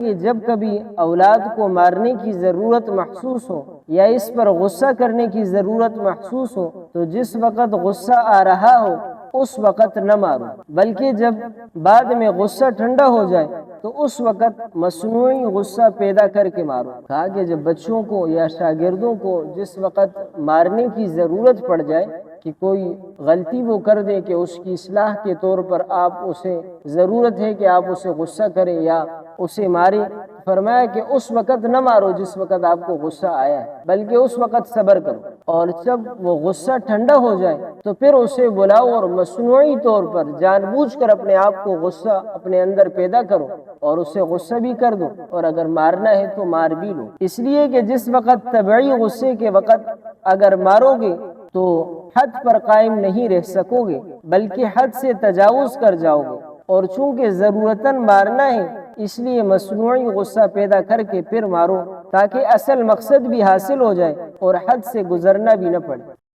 کہ جب کبھی اولاد کو مارنے کی ضرورت محسوس ہو یا اس پر غصہ کرنے کی ضرورت محسوس ہو تو جس وقت غصہ آ رہا ہو اس وقت نہ مارو، بلکہ جب بعد میں غصہ ٹھنڈا ہو جائے تو اس وقت مصنوعی غصہ پیدا کر کے مارو۔ کہا کہ جب بچوں کو یا شاگردوں کو جس وقت مارنے کی ضرورت پڑ جائے کہ کوئی غلطی وہ کر دے کہ اس کی اصلاح کے طور پر آپ اسے ضرورت ہے کہ آپ اسے غصہ کریں یا اسے ماریں، فرمایا کہ اس وقت نہ مارو جس وقت آپ کو غصہ آیا ہے، بلکہ اس وقت صبر کرو، اور جب وہ غصہ ٹھنڈا ہو جائے تو پھر اسے بلاؤ اور مصنوعی طور پر جان بوجھ کر اپنے آپ کو غصہ اپنے اندر پیدا کرو اور اسے غصہ بھی کر دو، اور اگر مارنا ہے تو مار بھی لو، اس لیے کہ جس وقت طبعی غصے کے وقت اگر مارو گے تو حد پر قائم نہیں رہ سکو گے بلکہ حد سے تجاوز کر جاؤ گے، اور چونکہ ضرورتاً مارنا ہے اس لیے مصنوعی غصہ پیدا کر کے پھر مارو تاکہ اصل مقصد بھی حاصل ہو جائے اور حد سے گزرنا بھی نہ پڑے۔